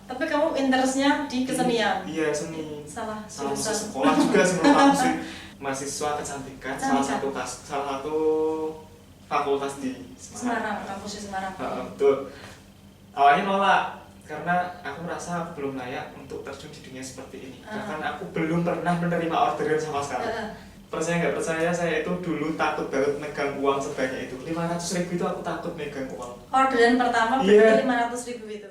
Tapi kamu interestnya di kesenian? Iya, seni. Salah sekolah juga sebelum aku sih mahasiswa kecantikan, salah satu fakultas di Semarang, kampus di Semarang. Betul. Awalnya nolak karena aku merasa aku belum layak untuk terjun di dunia seperti ini. Bahkan aku belum pernah menerima orderan sama sekali. Percaya nggak percaya, saya itu dulu takut banget megang uang sebanyak itu. 500.000 itu aku takut megang uang. Orderan pertama berarti 500.000 itu.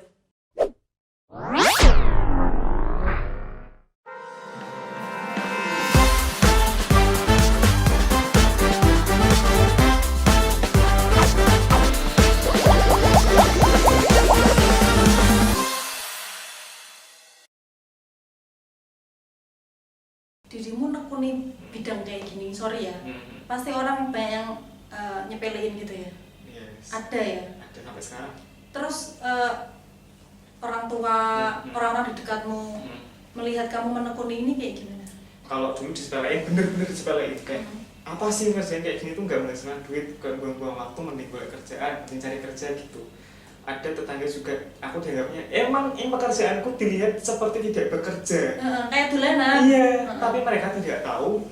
Dirimu nekuni bidang kayak gini, sorry ya, pasti orang banyak yang nyepelein gitu ya. Yes. Ada ya? Ada sampai sekarang. Terus orang tua, orang-orang di dekatmu melihat kamu menekuni ini kayak gimana? Kalau dulu disepelein, bener-bener disepelein kayak apa sih ngerjain kayak gini tuh nggak menghasilkan duit, buang-buang waktu, mending boleh kerjaan, mending cari kerja gitu. Ada tetangga juga, aku dianggapnya emang pekerjaanku dilihat seperti tidak bekerja. Kayak dolanan. Iya, tapi mereka tidak tahu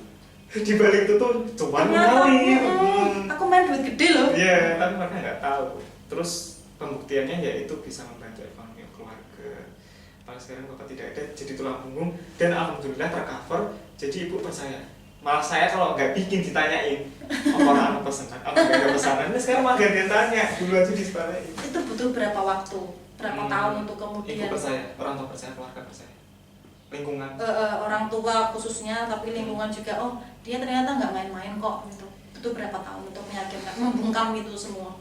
di balik itu tuh cuma mengalir. Aku main duit gede loh. Iya, tapi mereka nggak tahu. Terus pembuktiannya ya itu bisa membantu ekonomi keluarga. Kalau sekarang bapak tidak ada, jadi tulang punggung dan alhamdulillah tercover. Jadi ibu percaya. Malah saya kalau nggak bikin ditanyain orang pesanan, apa nggak ada pesanan. Ini sekarang malah gantian tanya, dulu aja disepelein. Itu butuh berapa waktu, berapa tahun untuk kemudian? Ibu percaya, orang tua percaya, keluarga percaya, lingkungan. Orang tua khususnya, tapi lingkungan juga. Oh, dia ternyata nggak main-main kok gitu. Butuh berapa tahun untuk meyakinkan, membungkam itu semua?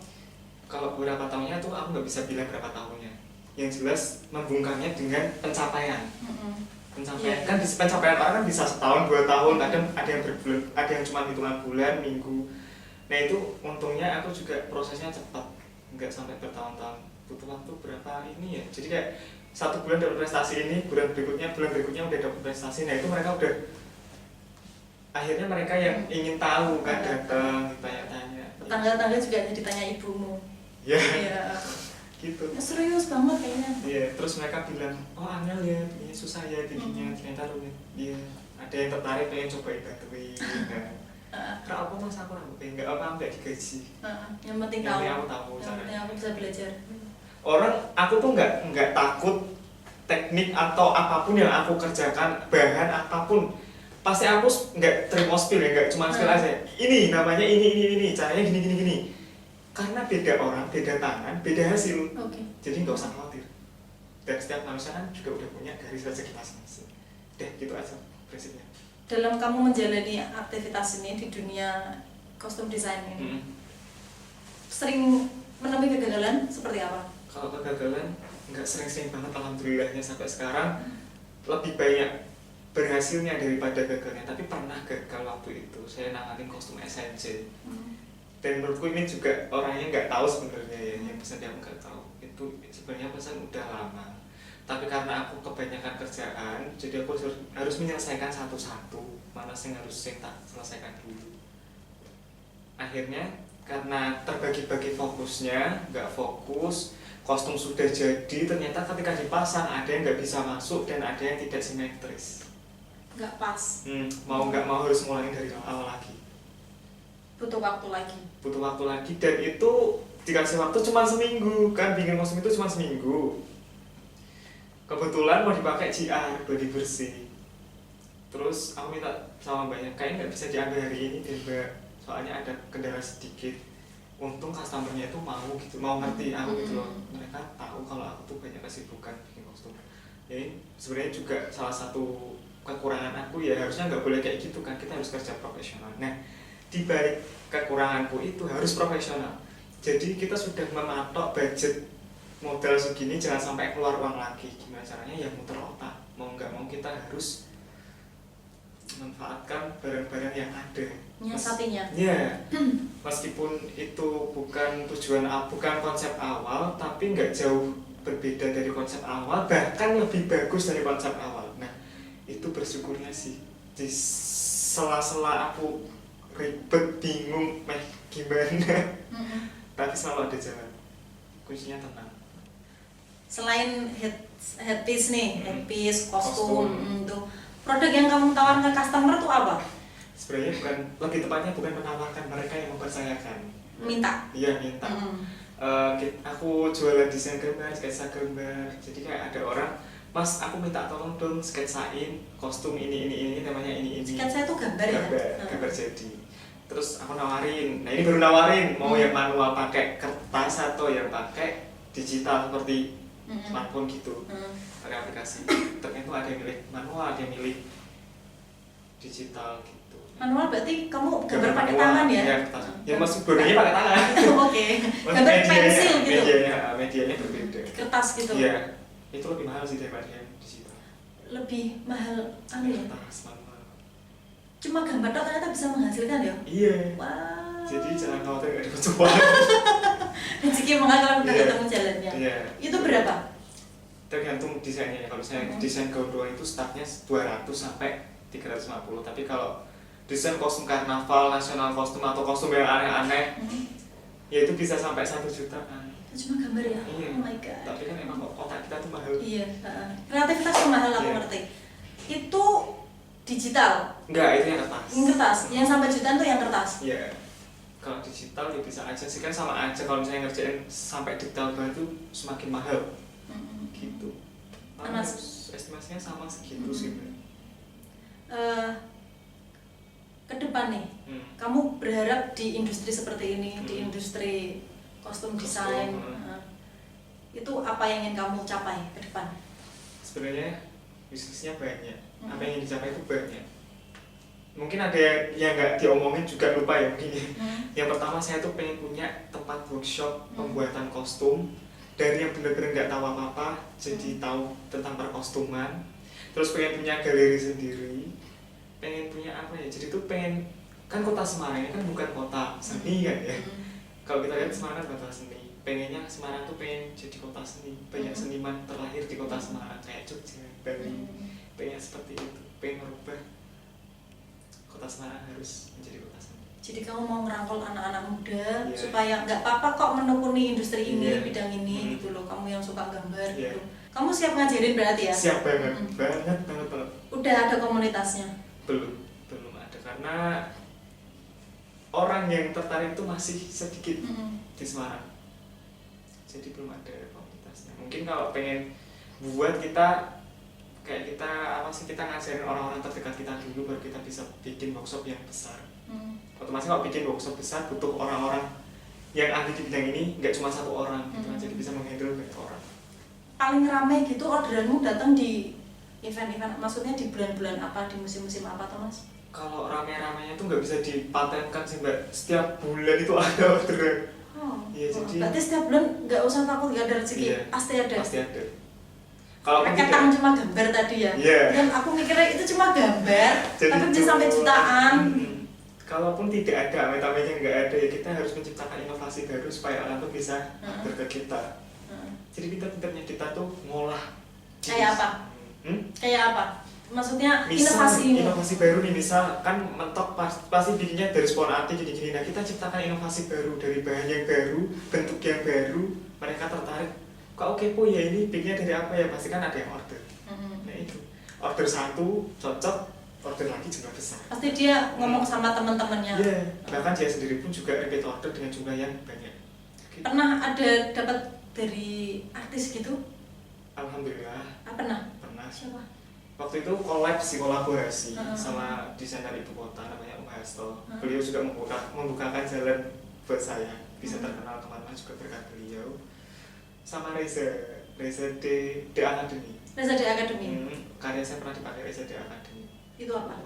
Kalau berapa tahunnya tuh aku nggak bisa bilang berapa tahunnya. Yang jelas membungkamnya dengan pencapaian. Pencapaian kan pencapaian orang kan bisa setahun 2 tahun, kadang ada yang berbulan, ada yang cuma hitungan bulan, minggu. Nah itu untungnya aku juga prosesnya cepat, nggak sampai bertahun-tahun, butuh waktu berapa ini ya. Jadi kayak 1 bulan dapat prestasi ini, bulan berikutnya udah dapat prestasi. Nah itu mereka udah akhirnya mereka yang ingin tahu kan datang ditanya-tanya. Tetangga-tetangga juga ditanya ibumu. Ya. Iya. Gitu. Serius banget kayaknya. Iya, terus mereka bilang, oh angel ya, ini susah ya bikinnya, ternyata rumit. Iya, ada yang tertarik pengen cobain bantuin. Kak apa mas aku rambutnya nggak apa sampai digaji. Yang penting tahu. Yang aku tahu. Yang penting aku bisa belajar. Orang aku tuh nggak takut teknik atau apapun yang aku kerjakan, bahan apapun. Pasti aku nggak terima spill ya, nggak cuma spill aja. Ini namanya ini, caranya gini. Karena beda orang, beda tangan, beda hasil. Jadi nggak usah khawatir. Dan setiap manusia kan juga udah punya garis rezeki masing-masing. Deh, gitu aja prinsipnya. Dalam kamu menjalani aktivitas ini di dunia kostum desain ini, sering menemui kegagalan seperti apa? Kalau kegagalan nggak sering-sering banget, alhamdulillahnya sampai sekarang lebih banyak berhasilnya daripada gagalnya. Tapi pernah gagal waktu itu, saya nanganin kostum SNJ. Dan menurutku ini juga orangnya nggak tahu sebenarnya ya, yang pesan dia nggak tahu itu sebenarnya pesan udah lama, tapi karena aku kebanyakan kerjaan jadi aku harus menyelesaikan satu-satu, mana sih harus tak selesaikan dulu. Akhirnya karena terbagi-bagi fokusnya, nggak fokus, kostum sudah jadi, ternyata ketika dipasang ada yang nggak bisa masuk dan ada yang tidak simetris, nggak pas. Mau nggak mau harus mulai dari awal lagi. Butuh waktu lagi Dan itu dikasih waktu cuma seminggu kan, bikin kostum itu cuma seminggu. Kebetulan mau dipakai GR, body bersih. Terus aku minta sama mbaknya, kayaknya nggak bisa diambil hari ini deh mbak, soalnya ada kendala sedikit. Untung customernya itu mau ngerti aku gitu loh. Mereka tahu kalau aku tuh banyak kesibukan bikin kostum. Jadi sebenarnya juga salah satu kekurangan aku ya, harusnya nggak boleh kayak gitu kan, kita harus kerja profesional. Nah di balik kekuranganku itu harus profesional. Jadi kita sudah mematok budget modal segini, jangan sampai keluar uang lagi. Gimana caranya? Ya muter otak. Mau nggak mau kita harus manfaatkan barang-barang yang ada. Nyiasatinya. Ya, meskipun itu bukan bukan konsep awal, tapi nggak jauh berbeda dari konsep awal, bahkan lebih bagus dari konsep awal. Nah, itu bersyukurnya sih. Di sela-sela aku ribet, bingung, gimana, tapi selalu ada jalan. Kuncinya tenang. Selain head headpiece nih, headpiece, kostum, Kostum. tuh. Produk yang kamu tawarkan ke customer tuh apa? Sebenarnya bukan, lebih tepatnya bukan menawarkan, mereka yang mempercayakan. Minta. Iya, minta. Aku jualan desain gambar, sketsa gambar. Jadi kayak ada orang, Mas, aku minta tolong dong sketsain kostum ini, namanya ini. Sketsa itu gambar ya? Gambar jadi. Terus aku nawarin, nah ini baru nawarin, mau yang manual pakai kertas atau yang pakai digital seperti smartphone gitu, pakai aplikasi. Ternyata ada yang milih manual, ada yang milih digital gitu. Manual berarti kamu gambar pakai tangan ya? Iya, kertas. Ya maksud bodohnya pakai tangan. Oke. Gambar pensil gitu. Medianya berbeda. Kertas gitu. Iya, itu lebih mahal sih daripada yang digital. Lebih mahal anu ya? Kertas manual. Cuma gambar tok ternyata bisa menghasilkan ya? Iya. Wah. Jadi jangan khawatir nggak dapat cuan. Rezeki mengalir udah Iya. ketemu jalannya. Iya. Itu berapa? Tergantung desainnya. Kalau saya desain gaun doang itu startnya 200 sampai 350. Tapi kalau desain kostum karnaval, nasional kostum atau kostum yang aneh-aneh, ya itu bisa sampai 1 jutaan. Itu cuma gambar ya? Iya. Oh my god. Tapi kan emang otak kita tuh mahal. Iya. Kreativitas tuh mahal aku Iya. ngerti. Itu digital. Enggak, itu yang kertas. Yang kertas. Yang sampai jutaan tuh yang kertas. Iya. Kalau digital ya bisa aja sih, kan sama aja kalau misalnya ngerjain sampai detail banget tuh semakin mahal. Gitu. Estimasinya sama segitu sih. Ke depan nih, kamu berharap di industri seperti ini, di industri kostum desain, itu apa yang ingin kamu capai ke depan? Sebenarnya bisnisnya banyak, apa yang ingin dicapai itu banyak. Mungkin ada yang nggak diomongin juga lupa ya mungkin. Yang pertama saya tuh pengen punya tempat workshop pembuatan kostum dari yang benar-benar nggak tahu apa-apa jadi tahu tentang perkostuman. Terus pengen punya galeri sendiri, pengen punya apa ya, jadi tuh pengen, kan kota Semarang ini kan bukan kota seni kan ya. Kalau kita lihat Semarang kan kota seni, pengennya Semarang tuh pengen jadi kota seni, banyak seniman terlahir di kota Semarang kayak Jogja, Bali, pengen seperti itu, pengen merubah kota Semarang harus menjadi kota seni. Jadi kamu mau ngerangkul anak-anak muda supaya nggak apa-apa kok menekuni industri ini, bidang ini gitu loh, kamu yang suka gambar gitu. Kamu siap ngajarin berarti ya? Siap banget, banget. Udah ada komunitasnya? Belum ada karena orang yang tertarik itu masih sedikit di Semarang. Jadi belum ada komunitasnya. Mungkin kalau pengen buat kita kayak kita apa sih, kita ngajarin orang-orang terdekat kita dulu baru kita bisa bikin workshop yang besar. Otomatis kalau bikin workshop besar butuh orang-orang yang ahli di bidang ini, nggak cuma 1 orang gitu kan, jadi bisa menghandle banyak orang. Paling ramai gitu orderanmu datang di event-event, maksudnya di bulan-bulan apa, di musim-musim apa tuh Mas? Kalau rame-ramenya itu nggak bisa dipatenkan sih Mbak, setiap bulan itu ada orderan. Iya, jadi berarti setiap bulan nggak usah takut nggak ada rezeki, iya, pasti ada. Pasti ada. Kalau Reketan cuma gambar tadi ya, dan aku mikirnya itu cuma gambar, jadi tapi bisa sampai jutaan. Kalaupun tidak ada, amit-amitnya nggak ada, ya kita harus menciptakan inovasi baru supaya orang tuh bisa order ke kita. Jadi kita kita tuh ngolah. Kayak apa? Kayak apa? Maksudnya misal, inovasi ini? Inovasi baru nih, misal kan mentok pasti bikinnya dari spontan gini-gini. Nah kita ciptakan inovasi baru dari bahan yang baru, bentuk yang baru, mereka tertarik. Kok oke po ya ini bikinnya dari apa ya? Pasti kan ada yang order. Nah itu order 1 cocok, order lagi jumlah besar. Pasti dia ngomong sama teman-temannya. Iya, bahkan dia sendiri pun juga repeat order dengan jumlah yang banyak. Gitu. Pernah ada dapat dari artis gitu? Alhamdulillah. Pernah. Siapa? Waktu itu kolaborasi sama desainer ibu kota namanya Om Hasto. Beliau juga membukakan jalan buat saya bisa terkenal kemana juga berkat beliau. Sama Reza D Academy. Reza D Academy. Karya saya pernah dipakai Reza D Academy. Itu apa?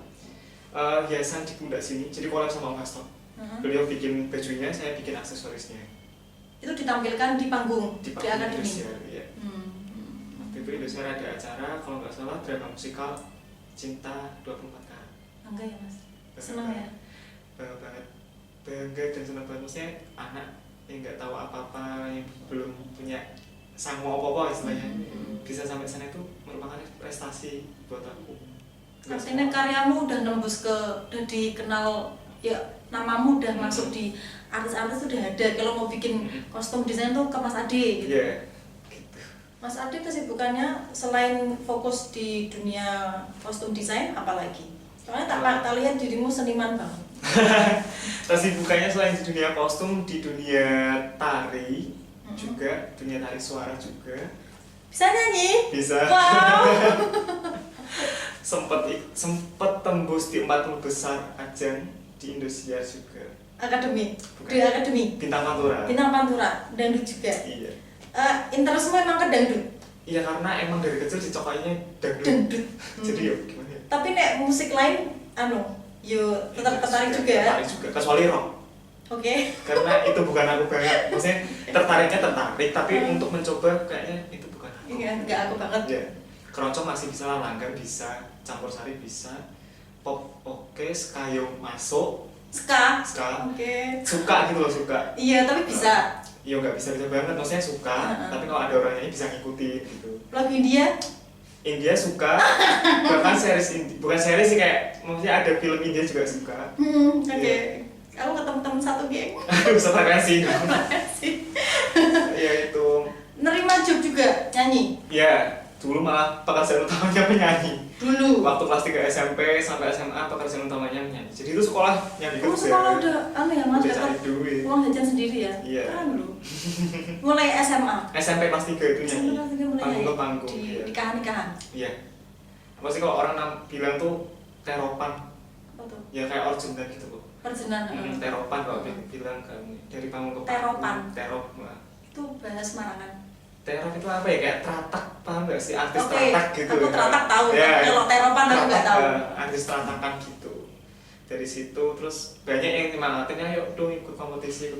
Hiasan di pundak sini. Jadi collab sama Om Hasto. Beliau bikin bajunya, saya bikin aksesorisnya. Itu ditampilkan di panggung di Academy. Iya. Waktu itu Indosiar ada acara, kalau nggak salah drama musikal Cinta 24 Karat. Bangga ya Mas? Senang ya? Bangga banget. Bangga dan senang banget, maksudnya anak yang nggak tahu apa-apa, yang belum punya sangu apa-apa istilahnya, bisa sampai sana itu merupakan prestasi buat aku. Artinya karyamu udah nembus udah dikenal, ya namamu udah masuk di artis-artis udah ada. Kalau mau bikin kostum desain tuh ke Mas Ade gitu. Iya, gitu. Mas Adi kesibukannya selain fokus di dunia kostum desain apa lagi? Soalnya tak lihat dirimu seniman banget. Kesibukannya selain di dunia kostum, di dunia tari juga, dunia tari suara juga. Bisa nyanyi? Bisa. Wow. sempet tembus di 40 besar ajang di Indosiar juga. Akademi. Bukan. Di akademi. Bintang Pantura. Bintang Pantura, dangdut juga. Iya. Interestmu emang ke dangdut? Iya, karena emang dari kecil dicokainya dangdut. Dangdut. Jadi ya gimana ya? Tapi nek musik lain yo tetap tertarik juga. Tertarik juga, kecuali rock. Oke. Karena itu bukan aku banget. Maksudnya tertarik, tapi untuk mencoba kayaknya itu bukan aku. Iya, enggak aku banget. Ya. Keroncong masih bisa, langgang bisa, campur sari bisa. Pop oke, ska yo masuk. Ska. Oke. Suka gitu loh, suka. Iya, tapi bisa. Iya, nggak bisa banget, maksudnya suka, tapi kalau ada orang nyanyi bisa ngikutin gitu. Lagu India? India suka, bahkan series India, bukan series sih, kayak maksudnya ada film India juga suka. Oke. Aku ketemu temen satu geng. Aduh, sefrekuensi. Frekuensi. Iya itu. Nerima job juga nyanyi? Iya, dulu malah pekerjaan utamanya penyanyi. Dulu? Waktu kelas 3 SMP sampai SMA pekerjaan utamanya menyanyi. Jadi itu sekolah nyanyi Kamu kerja. sekolah udah ya mas, udah cari duit. uang jajan sendiri ya? Iya. Keren loh. Mulai SMA? SMP kelas 3 itu nyanyi. SMP kelas 3 mulai Panggung ke nyanyi? panggung. Di Iya. nikahan-nikahan? Iya. Apa sih kalau orang bilang tuh teropan? Apa tuh? Ya kayak orjundan gitu loh. Perjenan? Teropan kalau bilang kamu dari panggung ke panggung. Teropan? Terop. Itu bahasa Semarangan? Terop itu apa ya? Kayak teratak, paham nggak sih? Artis Oke, teratak gitu. aku teratak tahu, Ya, kalau teropan aku nggak tahu. Artis teratakan gitu. Dari situ terus banyak yang nyemangatin, ayo dong ikut kompetisi.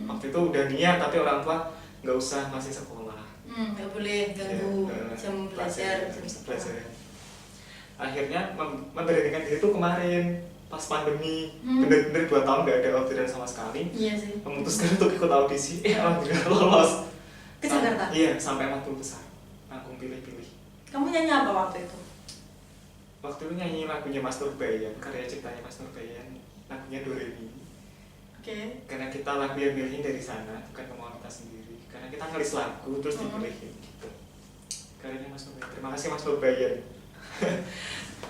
Waktu itu udah niat tapi orang tua nggak usah, masih sekolah. Nggak boleh ganggu jam belajar, jam sekolah. Akhirnya memberanikan diri itu kemarin pas pandemi, bener-bener 2 tahun nggak ada orderan sama sekali. Iya sih. Memutuskan untuk ikut audisi, alhamdulillah lolos. Ke Jakarta? Iya, sampai 40 besar. Aku pilih-pilih. Kamu nyanyi apa waktu itu? Waktu itu nyanyi lagunya Mas Nurbayan, karya ciptanya Mas Nurbayan, lagunya Doremi. Oke. Karena kita lagu yang milihin dari sana, bukan kemauan kita sendiri. Karena kita ngelis lagu terus dipilihin gitu. Karyanya Mas Nurbayan. Terima kasih Mas Nurbayan.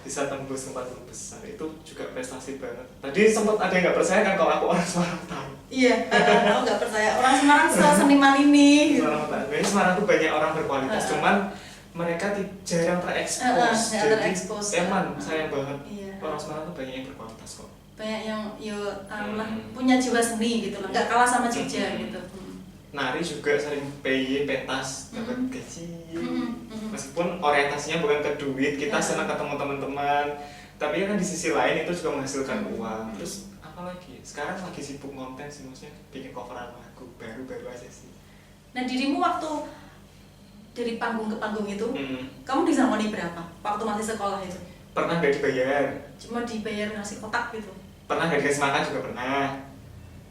Bisa tembus 40 besar, itu juga prestasi banget. Tadi sempat ada yang nggak percaya kan kalau aku orang Semarang tahu. Iya, aku nggak percaya orang Semarang seniman ini. Semarang tahu. Jadi Semarang tuh banyak orang berkualitas, cuman mereka jarang terekspos. Jadi emang sayang banget. Iya. Orang Semarang tuh banyak yang berkualitas kok. Banyak yang punya jiwa seni gitu lah, nggak kalah sama Jogja gitu. Nari juga sering PY, pentas, dapat gaji. Meskipun orientasinya bukan ke duit, kita senang ketemu teman-teman. Tapi kan di sisi lain itu juga menghasilkan uang. Terus apa lagi? Sekarang lagi sibuk konten sih, maksudnya bikin coveran lagu baru-baru aja sih. Nah dirimu waktu dari panggung ke panggung itu, kamu disangoni berapa? Waktu masih sekolah itu? Pernah nggak dibayar? Cuma dibayar nasi kotak gitu? Pernah nggak dikasih makan juga pernah.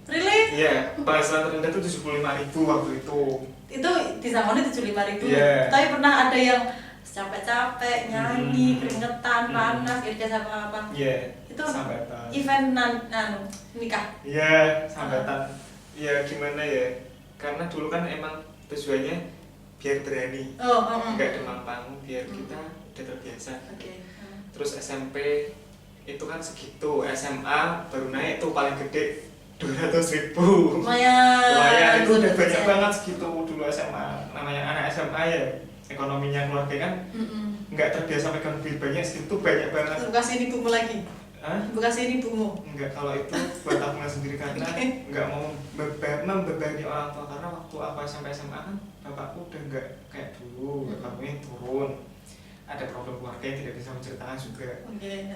Really? Iya, penghasilan terendah tuh 75.000 waktu itu. Itu disangoni 75.000. Yeah. Tapi pernah ada yang capek-capek nyanyi, keringetan, panas, gak dikasih apa-apa. Iya. Itu sambatan. Event nikah. Iya, sambatan. Iya, gimana ya? Karena dulu kan emang tujuannya biar berani. Nggak demam panggung, biar kita udah terbiasa. Oke. Terus SMP itu kan segitu, SMA baru naik tuh paling gede 200.000. Lumayan, itu udah banyak banget segitu dulu SMA. Namanya anak SMA ya, ekonominya keluarga kan nggak terbiasa pegang duit banyak, segitu banyak banget. Bekasi ibumu lagi? Hah? Bekasi ibumu? Enggak, kalau itu buat tabungan sendiri karena nggak mau membebani orang tua. Karena waktu aku SMP SMA kan bapakku udah nggak kayak dulu, bapaknya turun. Ada problem keluarga yang tidak bisa menceritakan juga.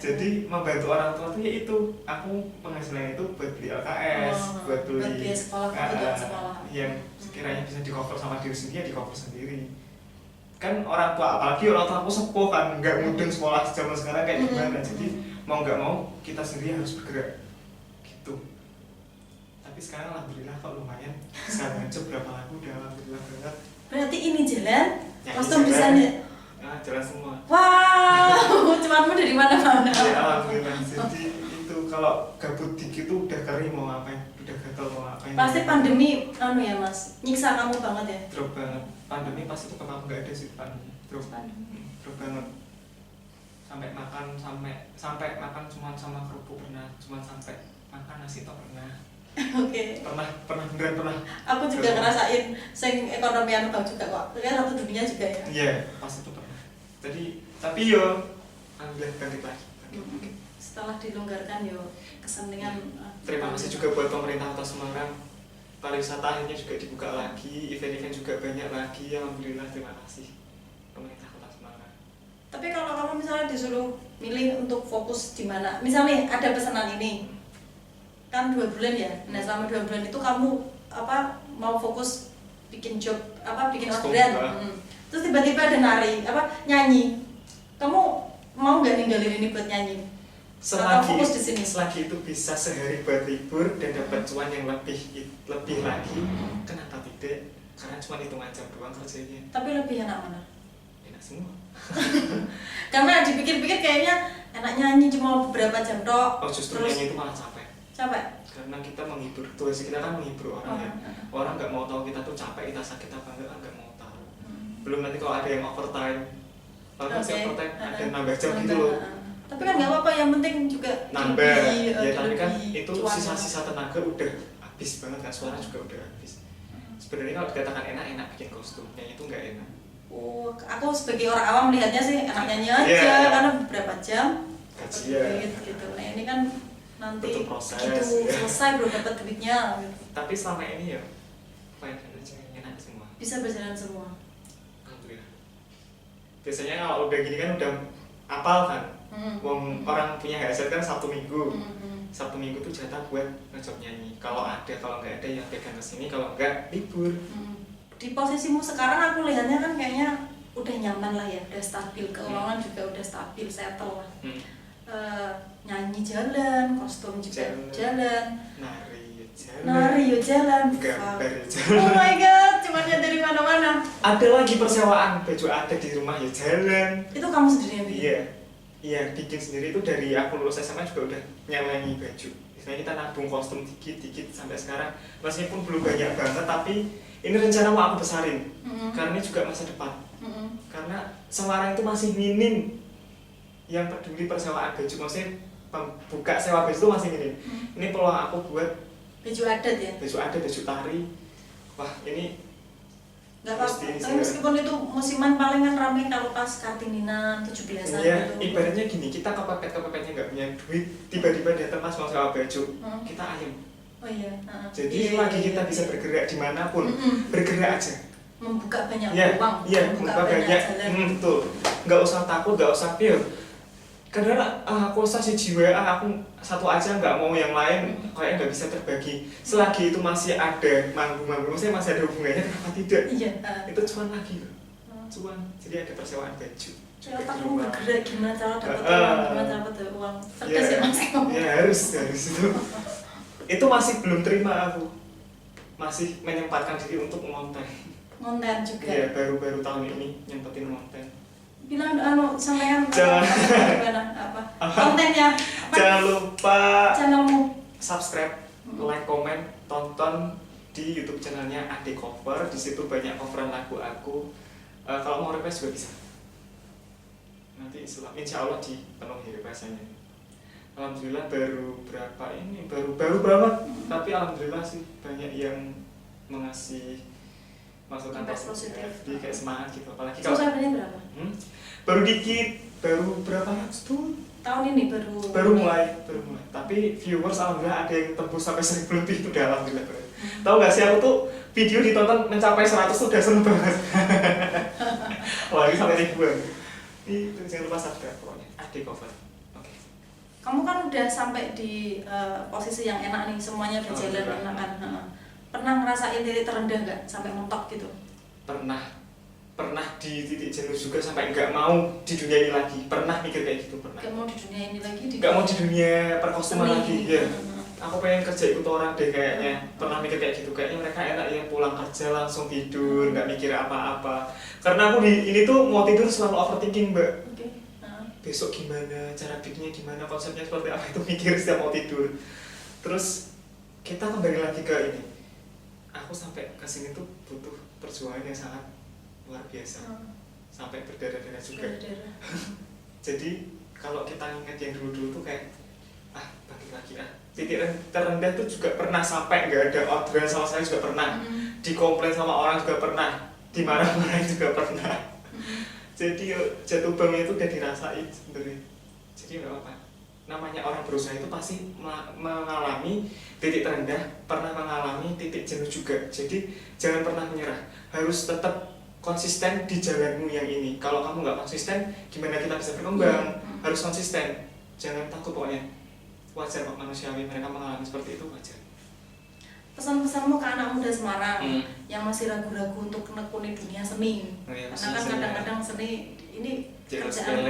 Jadi membantu orang tua tuh ya itu, aku penghasilan itu buat beli LKS, buat beli sekolah, yang sekiranya bisa di cover sama diri sendiri, ya di cover sendiri. Kan orang tua, apalagi orang tua aku sepuh kan, nggak mudeng sekolah zaman sekarang kayak gimana. Jadi mau nggak mau kita sendiri harus bergerak gitu. Tapi sekarang alhamdulillah kok lumayan. Sekarang aja berapa lagu udah alhamdulillah banget. Berarti ini jalan kostum desainnya? Jalan semua. Wow, cumanmu dari mana-mana. Ya alhamdulillah. Jadi itu kalau gabut dikit tuh udah kering mau ngapain, udah gatel mau ngapain. Pasti pandemi ya mas, nyiksa kamu banget ya. Drop banget. Pandemi pas itu memang nggak ada sih pandemi. Drop banget. Sampai makan cuma sama kerupuk pernah, cuma sampai makan nasi tok pernah. Oke. Pernah. Aku juga ngerasain sing ekonomian bang juga kok. Ternyata satu dunia juga ya. Iya, pas itu pernah. Tapi yo alhamdulillah bangkit lagi. Setelah dilonggarkan yo kesenian. Terima kasih juga buat pemerintah Kota Semarang. Pariwisata akhirnya juga dibuka lagi, event-event juga banyak lagi. Alhamdulillah, terima kasih pemerintah Kota Semarang. Tapi kalau kamu misalnya disuruh milih untuk fokus di mana, misalnya ada pesanan ini, kan 2 bulan ya. Nah selama 2 bulan itu kamu mau fokus bikin job bikin orderan. Terus tiba-tiba ada nyanyi. Kamu mau nggak ninggalin ini buat nyanyi? Fokus di sini. Selagi itu bisa sehari buat libur dan dapat cuan yang lebih lagi, kenapa tidak? Karena cuma hitungan jam doang kerjanya. Tapi lebih enak mana? Enak semua. Karena dipikir-pikir kayaknya enak nyanyi cuma beberapa jam tok. Oh justru nyanyi itu malah capek. Capek? Karena kita menghibur, tugas kita kan menghibur orang ya. Orang nggak mau tahu kita tuh capek, kita sakit apa enggak kan nggak mau tahu. Belum nanti kalau ada yang overtime, overtime ada nambah jam gitu loh. Tapi kan nggak apa-apa, yang penting juga nambah. Ya tapi kan itu sisa-sisa tenaga udah habis banget kan, suara juga udah habis. Sebenarnya kalau dikatakan enak bikin kostum, yang itu nggak enak. Oh, aku sebagai orang awam melihatnya sih enak nyanyi aja, karena beberapa jam gajian gitu. Nah ini kan nanti proses, begitu selesai baru dapat duitnya. Gitu. Tapi selama ini ya fine aja, enak semua. Bisa berjalan semua. Alhamdulillah. Biasanya kalau udah gini kan udah apal kan. Orang punya headset kan Sabtu Minggu. Sabtu Minggu tuh jatah buat ngejob nyanyi. Kalau nggak ada yang pegang kesini, kalau nggak libur. Di posisimu sekarang aku lihatnya kan kayaknya udah nyaman lah ya, udah stabil, keuangan juga udah stabil, settle lah. Nyanyi jalan, kostum juga jalan, nari ya jalan, gambar ya jalan. Oh my god, cuman ya dari mana-mana. Ada lagi persewaan baju adat di rumah ya jalan. Itu kamu sendiri yang bikin? Iya, bikin sendiri itu dari aku lulus SMA juga udah nyelengi baju. Misalnya kita nabung kostum dikit sampai sekarang, meskipun belum banyak banget tapi ini rencana mau aku besarin. Karena ini juga masa depan. Karena Semarang itu masih minim yang peduli persewaan baju, maksudnya buka sewa baju itu masih minim. Ini peluang aku buat baju adat ya? Baju adat, baju tari. Wah ini nggak apa-apa, tapi meskipun itu musiman paling kan rame kalau pas Kartininan, 17-an iya, gitu. ibaratnya gini, kita kepepet-kepepetnya nggak punya duit, tiba-tiba datang pas mau sewa baju, kita ayam. Oh iya. Jadi selagi kita bisa bergerak dimanapun, bergerak aja. Membuka banyak peluang, membuka banyak jalan. Betul. Nggak usah takut, nggak usah pure. Karena aku usah si jiwa, aku satu aja nggak mau yang lain, kayaknya nggak bisa terbagi. Selagi itu masih ada manggung-manggung, maksudnya masih ada hubungannya, kenapa tidak? Iya. Itu cuan lagi loh. Cuan, jadi ada persewaan baju. Ya otakmu bergerak gimana cara dapat uang, gimana cara dapat uang. Cerdas ya mas. Ya harus itu. Itu masih belum terima aku. Masih menyempatkan diri untuk ngonten. Ngonten juga? Iya, baru-baru tahun ini nyempetin ngonten. Bilang sampean gimana kontennya apa? Jangan lupa channelmu subscribe, like, komen, tonton di YouTube channelnya Ade Cover. Di situ banyak coveran lagu aku. Kalau mau request juga bisa. Nanti insya Allah dipenuhi requestannya. Alhamdulillah baru banget. Tapi alhamdulillah sih banyak yang mengasih masukan positif, jadi kayak semangat gitu. Apalagi kalau subscribe-nya berapa? Baru dikit, baru berapa ratus tuh? Tahun ini baru mulai. Tapi viewers alhamdulillah ada yang tembus sampai 1000 lebih, itu udah alhamdulillah. Tahu nggak sih, aku tuh video ditonton mencapai 100 tuh udah seneng banget. Apalagi sampai ribuan. Itu jangan lupa subscribe pokoknya. Ade Cover. Oke. Kamu kan udah sampai di posisi yang enak nih, semuanya berjalan enak kan. Pernah ngerasain titik terendah nggak sampai mentok gitu? Pernah di titik jenuh juga sampai nggak mau di dunia ini lagi. Pernah mikir kayak gitu, pernah. Nggak mau di dunia ini lagi? Nggak mau di dunia perkostuman lagi, ya. Aku pengen kerja ikut orang deh kayaknya. Pernah mikir kayak gitu, kayaknya mereka enak ya pulang kerja langsung tidur, nggak mikir apa-apa. Karena aku ini tuh mau tidur selalu overthinking, Mbak. besok gimana, cara bikinnya gimana, konsepnya seperti apa, itu mikir setiap mau tidur. Terus kita kembali lagi ke ini, aku sampai kesini tuh butuh perjuangan yang sangat luar biasa, sampai berdarah-darah juga. Jadi kalau kita ingat yang dulu-dulu tuh kayak balik lagi titik terendah tuh juga pernah sampai nggak ada orderan sama sekali juga pernah, dikomplain sama orang juga pernah, dimarah-marahin juga pernah. Jadi jatuh bangun itu udah dirasain sebenarnya. Jadi nggak apa-apa. Namanya orang berusaha itu pasti mengalami titik terendah, pernah mengalami titik jenuh juga. Jadi jangan pernah menyerah. Harus tetap konsisten di jalanmu yang ini. Kalau kamu nggak konsisten, gimana kita bisa berkembang? Harus konsisten. Jangan takut pokoknya. Wajar kok manusiawi mereka mengalami seperti itu, wajar. Pesan-pesanmu ke anak muda Semarang yang masih ragu-ragu untuk menekuni dunia seni, ya, karena kan kadang-kadang seni ini kerjaan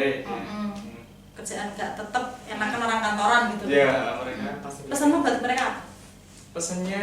kerjaan gak tetap enakan orang kantoran gitu. Ya, mereka pasti. Pesanmu buat mereka? Pesannya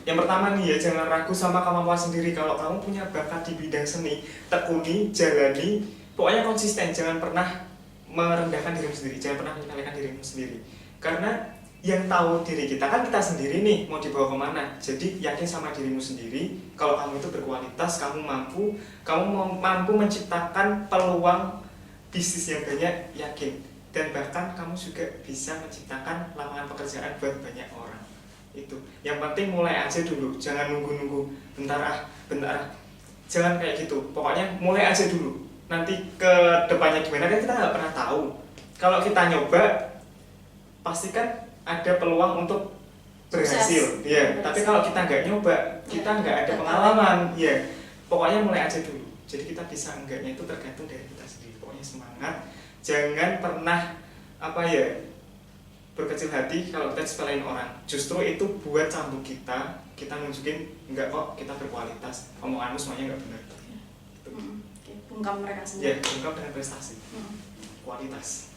yang pertama nih ya, jangan ragu sama kemampuan sendiri. Kalau kamu punya bakat di bidang seni, tekuni, jalani, pokoknya konsisten. Jangan pernah merendahkan dirimu sendiri, jangan pernah menyepelekan dirimu sendiri. Karena yang tahu diri kita kan kita sendiri nih, mau dibawa kemana. Jadi yakin sama dirimu sendiri. Kalau kamu itu berkualitas, kamu mampu menciptakan peluang bisnis yang banyak, yakin. Dan bahkan kamu juga bisa menciptakan lapangan pekerjaan buat banyak orang. Itu yang penting, mulai aja dulu, jangan nunggu-nunggu bentar. Jangan kayak gitu, pokoknya mulai aja dulu. Nanti ke depannya gimana kan kita nggak pernah tahu. Kalau kita nyoba, pastikan ada peluang untuk berhasil, ya. Tapi kalau kita nggak nyoba, kita nggak ada pengalaman, ya. Pokoknya mulai aja dulu. Jadi kita bisa enggaknya itu tergantung dari kita sendiri. Pokoknya semangat, jangan pernah berkecil hati kalau kita sepelein orang. Justru itu buat cambuk kita nunjukin enggak kok, kita berkualitas. Omonganmu semuanya nggak benar. Bungkam mereka sendiri. Ya, bungkam dengan prestasi, kualitas.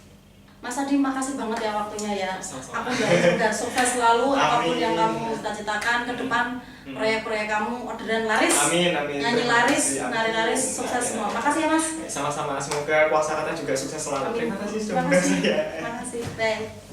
Mas Adi, makasih banget ya waktunya ya. Sama-sama. Aku udah sukses selalu apapun yang kamu Amin. cita-citakan ke depan, proyek-proyek kamu, orderan laris, Amin. nyanyi laris, nari laris, sukses semua. Makasih ya Mas. Sama-sama, semoga kuasa kata juga sukses selalu. Amin. Terima kasih sudah Terima kasih. mengundang saya. Terima kasih. Bye.